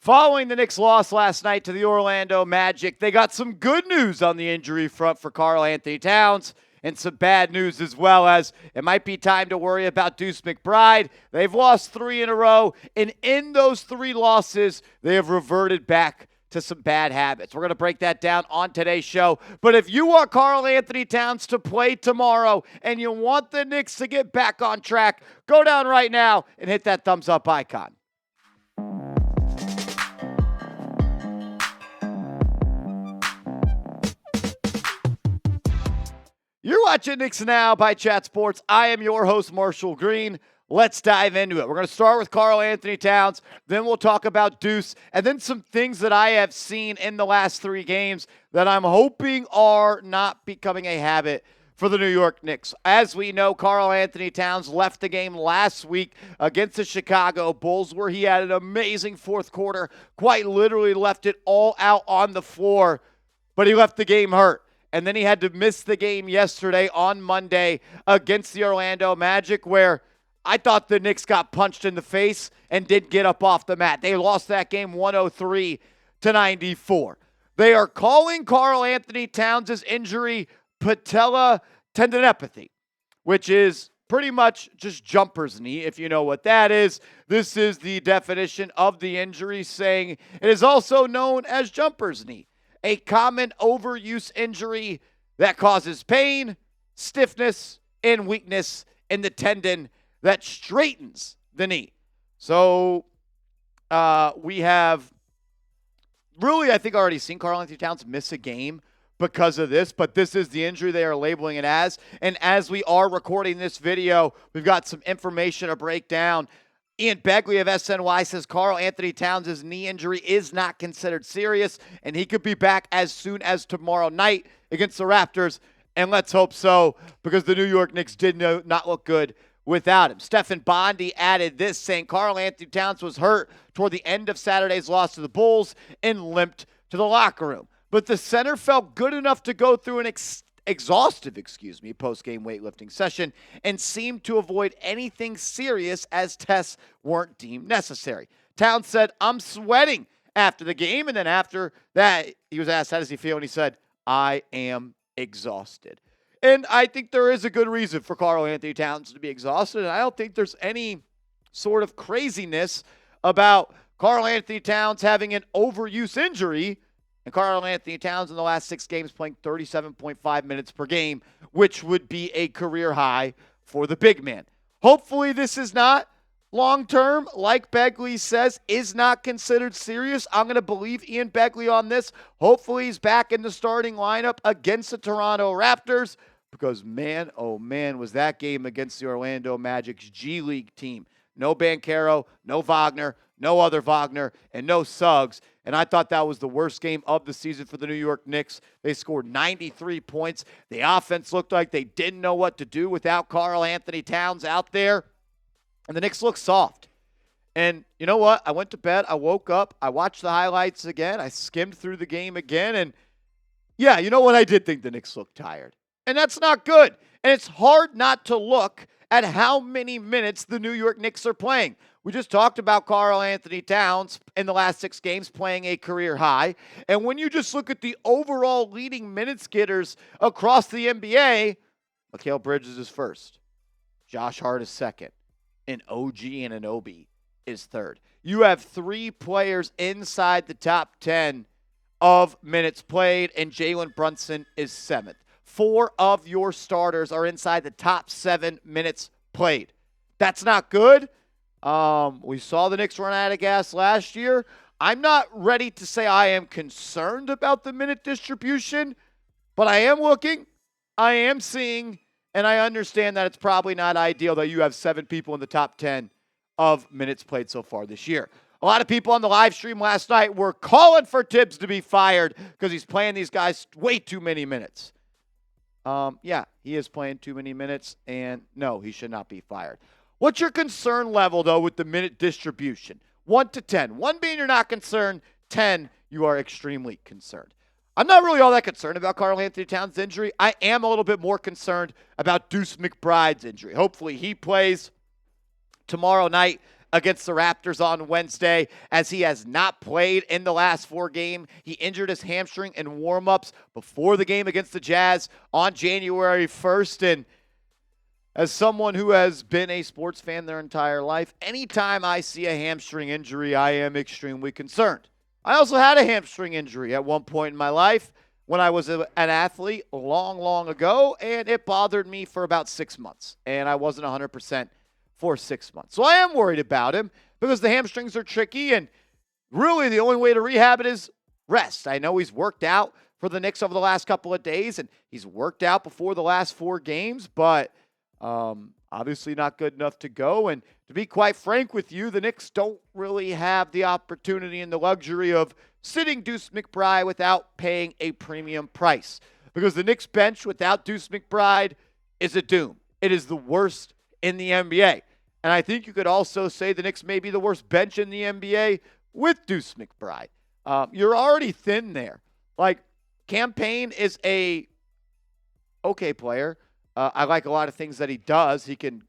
Following the Knicks' loss last night to the Orlando Magic, they got some good news on the injury front for Karl Anthony Towns and some bad news as well, as it might be time to worry about Deuce McBride. They've lost 3 in a row, and in those 3 losses, they have reverted back to some bad habits. We're going to break that down on today's show. But if you want Karl Anthony Towns to play tomorrow and you want the Knicks to get back on track, go down right now and hit that thumbs up icon. You're watching Knicks Now by Chat Sports. I am your host, Marshall Green. Let's dive into it. We're going to start with Karl Anthony Towns, then we'll talk about Deuce, and then some things that I have seen in the last 3 games that I'm hoping are not becoming a habit for the New York Knicks. As we know, Karl Anthony Towns left the game last week against the Chicago Bulls, where he had an amazing fourth quarter, quite literally left it all out on the floor, but he left the game hurt. And then he had to miss the game yesterday on Monday against the Orlando Magic, where I thought the Knicks got punched in the face and did get up off the mat. They lost that game 103-94. They are calling Karl Anthony Towns' injury patella tendinopathy, which is pretty much just jumper's knee, if you know what that is. This is the definition of the injury, saying it is also known as jumper's knee, a common overuse injury that causes pain, stiffness, and weakness in the tendon that straightens the knee. So we have really, I think, already seen Karl Anthony Towns miss a game because of this, but this is the injury they are labeling it as. And as we are recording this video, we've got some information to break down. Ian Begley of SNY says Karl Anthony Towns' knee injury is not considered serious, and he could be back as soon as tomorrow night against the Raptors. And let's hope so, because the New York Knicks did not look good without him. Stefan Bondy added this, saying Karl Anthony Towns was hurt toward the end of Saturday's loss to the Bulls and limped to the locker room. But the center felt good enough to go through an exhaustive post-game weightlifting session and seemed to avoid anything serious as tests weren't deemed necessary. Towns said, "I'm sweating" after the game, and then after that, he was asked, how does he feel? And he said, "I am exhausted." And I think there is a good reason for Karl Anthony Towns to be exhausted, and I don't think there's any sort of craziness about Karl Anthony Towns having an overuse injury. And Karl Anthony Towns in the last 6 games playing 37.5 minutes per game, which would be a career high for the big man. Hopefully this is not long-term, like Begley says, is not considered serious. I'm going to believe Ian Begley on this. Hopefully he's back in the starting lineup against the Toronto Raptors, because man, oh man, was that game against the Orlando Magic's G League team. No Banchero, no Wagner, no other Wagner, and no Suggs. And I thought that was the worst game of the season for the New York Knicks. They scored 93 points. The offense looked like they didn't know what to do without Karl Anthony Towns out there. And the Knicks looked soft. And you know what? I went to bed. I woke up. I watched the highlights again. I skimmed through the game again. And yeah, you know what? I did think the Knicks looked tired. And that's not good. And it's hard not to look at how many minutes the New York Knicks are playing. We just talked about Karl Anthony Towns in the last 6 games playing a career high. And when you just look at the overall leading minutes getters across the NBA, Mikal Bridges is first. Josh Hart is second. And OG Anunoby is third. You have 3 players inside the top 10 of minutes played, and Jalen Brunson is 7th. 4 of your starters are inside the top 7 minutes played. That's not good. We saw the Knicks run out of gas last year. I'm not ready to say I am concerned about the minute distribution, but I am looking, I am seeing, and I understand that it's probably not ideal that you have 7 people in the top 10 of minutes played so far this year. A lot of people on the live stream last night were calling for Tibbs to be fired because he's playing these guys way too many minutes. Yeah, he is playing too many minutes, and no, he should not be fired. What's your concern level, though, with the minute distribution? 1 to 10. 1 being you're not concerned, 10, you are extremely concerned. I'm not really all that concerned about Karl Anthony Towns' injury. I am a little bit more concerned about Deuce McBride's injury. Hopefully he plays tomorrow night against the Raptors on Wednesday, as he has not played in the last 4 games. He injured his hamstring in warmups before the game against the Jazz on January 1st. And as someone who has been a sports fan their entire life, anytime I see a hamstring injury, I am extremely concerned. I also had a hamstring injury at one point in my life when I was an athlete long, long ago, and it bothered me for about 6 months, and I wasn't 100% for 6 months. So I am worried about him because the hamstrings are tricky, and really the only way to rehab it is rest. I know he's worked out for the Knicks over the last couple of days, and he's worked out before the last 4 games, but obviously not good enough to go. And to be quite frank with you, the Knicks don't really have the opportunity and the luxury of sitting Deuce McBride without paying a premium price, because the Knicks bench without Deuce McBride is a doom. It is the worst in the NBA. And I think you could also say the Knicks may be the worst bench in the NBA with Deuce McBride. You're already thin there. Like, Cam Payne is a okay player. I like a lot of things that he does. He can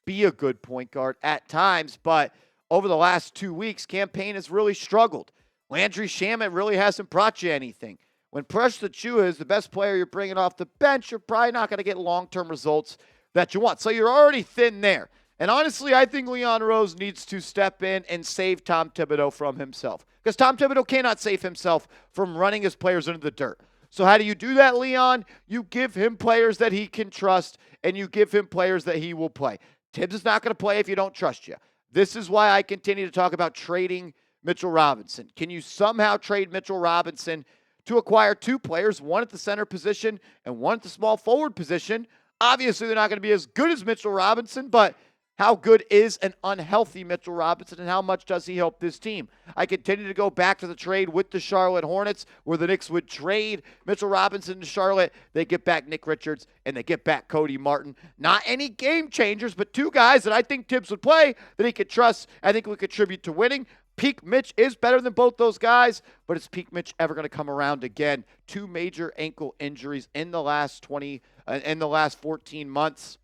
be a good point guard at times, but over the last 2 weeks, Cam Payne has really struggled. Landry Shamet really hasn't brought you anything. When Precious Achiuwa is the best player you're bringing off the bench, you're probably not going to get long-term results that you want. So you're already thin there. And honestly, I think Leon Rose needs to step in and save Tom Thibodeau from himself, because Tom Thibodeau cannot save himself from running his players into the dirt. So how do you do that, Leon? You give him players that he can trust, and you give him players that he will play. Tibbs is not going to play if you don't trust you. This is why I continue to talk about trading Mitchell Robinson. Can you somehow trade Mitchell Robinson to acquire 2 players, one at the center position and one at the small forward position? Obviously, they're not going to be as good as Mitchell Robinson, but how good is an unhealthy Mitchell Robinson, and how much does he help this team? I continue to go back to the trade with the Charlotte Hornets, where the Knicks would trade Mitchell Robinson to Charlotte. They get back Nick Richards, and they get back Cody Martin. Not any game changers, but 2 guys that I think Tibbs would play, that he could trust, I think would contribute to winning. Peak Mitch is better than both those guys, but is Peak Mitch ever going to come around again? 2 major ankle injuries in the last 14 months.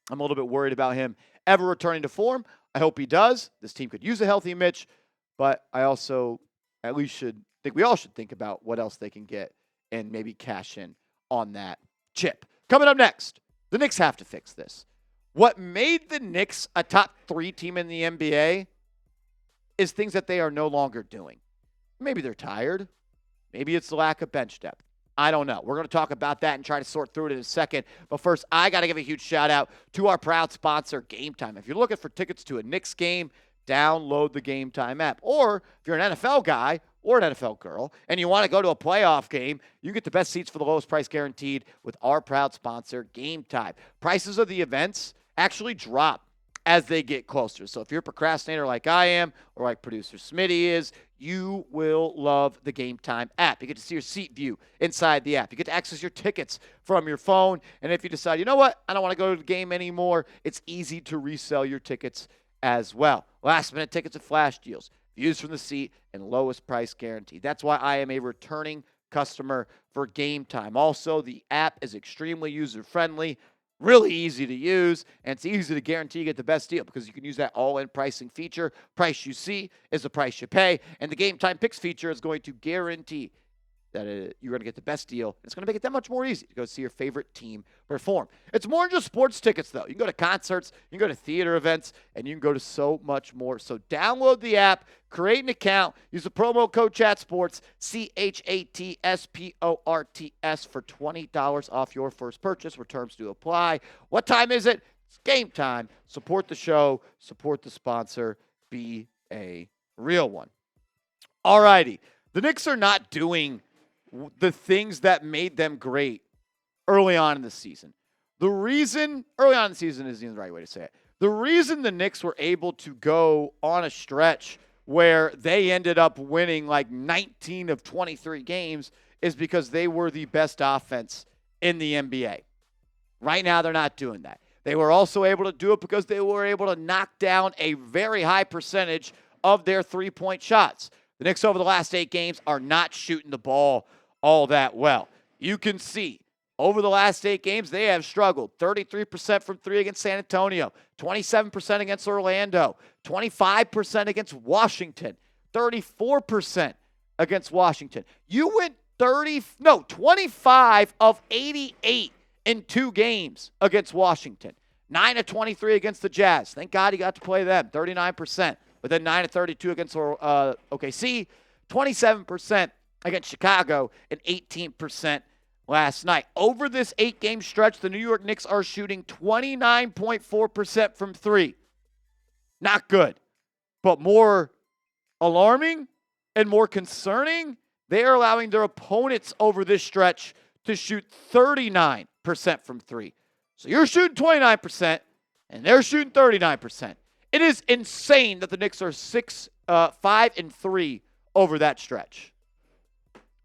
I'm a little bit worried about him ever returning to form. I hope he does. This team could use a healthy Mitch, but I also at least we all should think about what else they can get and maybe cash in on that chip. Coming up next, the Knicks have to fix this. What made the Knicks a top 3 team in the NBA is things that they are no longer doing. Maybe they're tired. Maybe it's the lack of bench depth. I don't know. We're going to talk about that and try to sort through it in a second. But first, I got to give a huge shout out to our proud sponsor, Game Time. If you're looking for tickets to a Knicks game, download the Game Time app. Or if you're an NFL guy or an NFL girl and you want to go to a playoff game, you get the best seats for the lowest price guaranteed with our proud sponsor, Game Time. Prices of the events actually drop as they get closer. So if you're a procrastinator like I am, or like producer Smitty is, you will love the Game Time app. You get to see your seat view inside the app. You get to access your tickets from your phone. And if you decide, you know what, I don't want to go to the game anymore, it's easy to resell your tickets as well. Last minute tickets and flash deals, views from the seat, and lowest price guarantee. That's why I am a returning customer for Game Time. Also, the app is extremely user-friendly, really easy to use, and it's easy to guarantee you get the best deal because you can use that all-in pricing feature. Price you see is the price you pay, and the Game Time Picks feature is going to guarantee that you're going to get the best deal. It's going to make it that much more easy to go see your favorite team perform. It's more than just sports tickets, though. You can go to concerts, you can go to theater events, and you can go to so much more. So download the app, create an account, use the promo code CHATSPORTS, CHATSPORTS for $20 off your first purchase, where terms do apply. What time is it? It's game time. Support the show, support the sponsor, be a real one. All righty. The Knicks are not doing the things that made them great early on in the season. Early on in the season isn't the right way to say it. The reason the Knicks were able to go on a stretch where they ended up winning like 19 of 23 games is because they were the best offense in the NBA. Right now, they're not doing that. They were also able to do it because they were able to knock down a very high percentage of their three-point shots. The Knicks over the last 8 games are not shooting the ball all that well. You can see over the last 8 games, they have struggled. 33% from 3 against San Antonio, 27% against Orlando, 25% against Washington, 34% against Washington. You went 25 of 88 in 2 games against Washington. 9 of 23 against the Jazz. Thank God he got to play them, 39%. But then 9 of 32 against OKC, 27% against Chicago, and 18% last night. Over this 8-game stretch, the New York Knicks are shooting 29.4% from 3. Not good. But more alarming and more concerning, they are allowing their opponents over this stretch to shoot 39% from 3. So you're shooting 29%, and they're shooting 39%. It is insane that the Knicks are 5-3 over that stretch.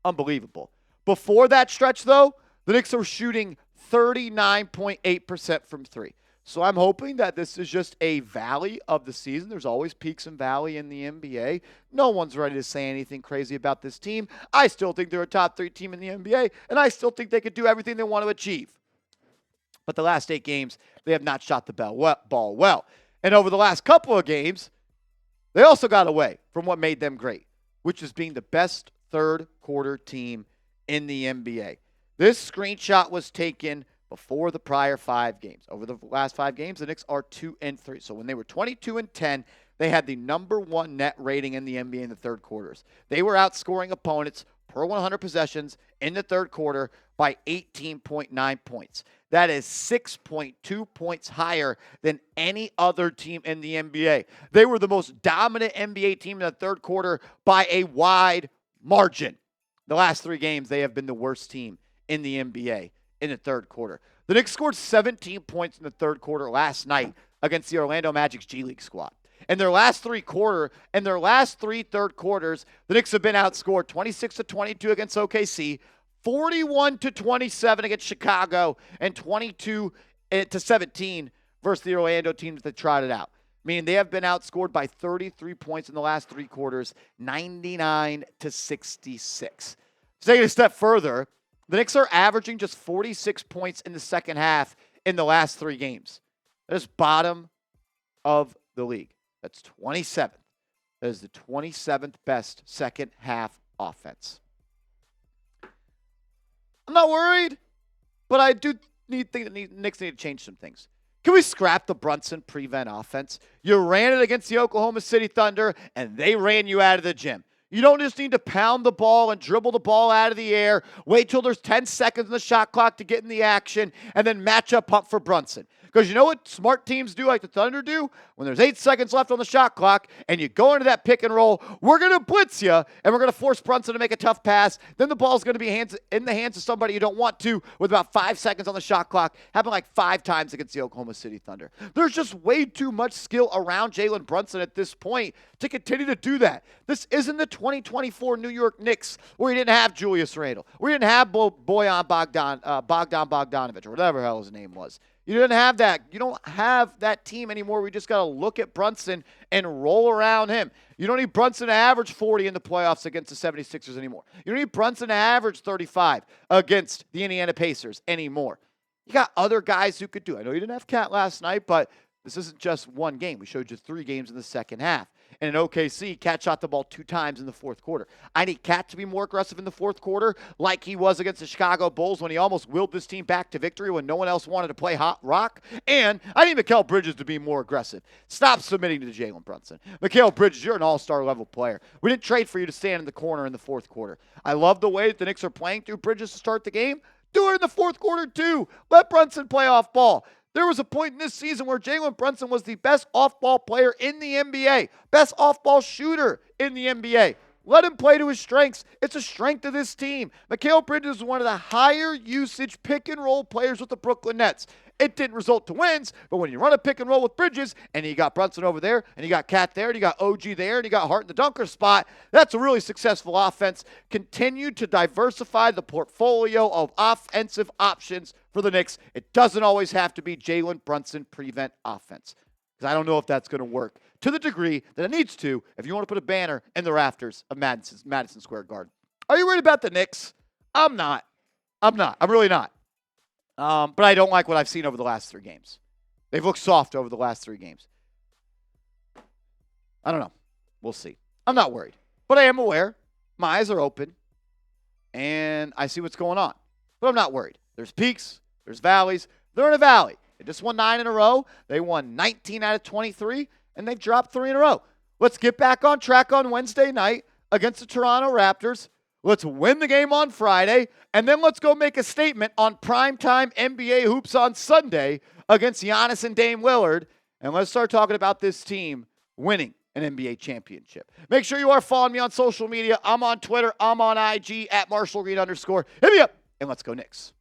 Unbelievable. Before that stretch, though, the Knicks are shooting 39.8% from 3. So I'm hoping that this is just a valley of the season. There's always peaks and valley in the NBA. No one's ready to say anything crazy about this team. I still think they're a top 3 team in the NBA, and I still think they could do everything they want to achieve. But the last 8 games, they have not shot the ball well. And over the last couple of games, they also got away from what made them great, which is being the best third-quarter team in the NBA. This screenshot was taken before the prior 5 games. Over the last 5 games, the Knicks are 2-3. So when they were 22-10, they had the number 1 net rating in the NBA in the third quarters. They were outscoring opponents per 100 possessions in the third quarter by 18.9 points. That is 6.2 points higher than any other team in the NBA. They were the most dominant NBA team in the third quarter by a wide margin. The last 3 games, they have been the worst team in the NBA in the third quarter. The Knicks scored 17 points in the third quarter last night against the Orlando Magic's G League squad. In their last 3 third quarters, the Knicks have been outscored 26-22 against OKC, 41-27 against Chicago, and 22-17 versus the Orlando team that trotted out. Meaning they have been outscored by 33 points in the last 3 quarters, 99-66. Taking a step further, the Knicks are averaging just 46 points in the second half in the last 3 games. That is bottom of the league. That's 27th. That is the 27th best second half offense. I'm not worried, but I do think that the Knicks need to change some things. Can we scrap the Brunson prevent offense? You ran it against the Oklahoma City Thunder, and they ran you out of the gym. You don't just need to pound the ball and dribble the ball out of the air, wait till there's 10 seconds in the shot clock to get in the action, and then match up pump for Brunson. Because you know what smart teams do like the Thunder do? When there's 8 seconds left on the shot clock and you go into that pick and roll, we're going to blitz you, and we're going to force Brunson to make a tough pass. Then the ball's going to be in the hands of somebody you don't want to with about 5 seconds on the shot clock. Happened like 5 times against the Oklahoma City Thunder. There's just way too much skill around Jalen Brunson at this point to continue to do that. This isn't the 2024 New York Knicks where you didn't have Julius Randle, where you didn't have Bogdan Bogdanovic, or whatever the hell his name was. You didn't have that. You don't have that team anymore. We just got to look at Brunson and roll around him. You don't need Brunson to average 40 in the playoffs against the 76ers anymore. You don't need Brunson to average 35 against the Indiana Pacers anymore. You got other guys who could do it. I know you didn't have Cat last night, but this isn't just one game. We showed you 3 games in the second half. And in OKC, Cat shot the ball 2 times in the fourth quarter. I need Cat to be more aggressive in the fourth quarter like he was against the Chicago Bulls when he almost willed this team back to victory when no one else wanted to play hot rock. And I need Mikal Bridges to be more aggressive. Stop submitting to Jalen Brunson. Mikal Bridges, you're an all-star level player. We didn't trade for you to stand in the corner in the fourth quarter. I love the way that the Knicks are playing through Bridges to start the game. Do it in the fourth quarter too. Let Brunson play off ball. There was a point in this season where Jalen Brunson was the best off-ball player in the NBA, best off-ball shooter in the NBA. Let him play to his strengths. It's a strength of this team. Mikal Bridges is one of the higher usage pick-and-roll players with the Brooklyn Nets. It didn't result to wins, but when you run a pick-and-roll with Bridges, and you got Brunson over there, and you got Cat there, and you got OG there, and you got Hart in the dunker spot, that's a really successful offense. Continue to diversify the portfolio of offensive options for the Knicks. It doesn't always have to be Jalen Brunson prevent offense, because I don't know if that's going to work to the degree that it needs to if you want to put a banner in the rafters of Madison Square Garden. Are you worried about the Knicks? I'm not. I'm really not. But I don't like what I've seen over the last 3 games. They've looked soft over the last 3 games. I don't know. We'll see. I'm not worried. But I am aware. My eyes are open. And I see what's going on. But I'm not worried. There's peaks. There's valleys. They're in a valley. They just won 9 in a row. They won 19 out of 23. And they've dropped 3 in a row. Let's get back on track on Wednesday night against the Toronto Raptors. Let's win the game on Friday. And then let's go make a statement on primetime NBA hoops on Sunday against Giannis and Dame Lillard. And let's start talking about this team winning an NBA championship. Make sure you are following me on social media. I'm on Twitter. I'm on IG at @MarshallGreen_. Hit me up, and let's go Knicks.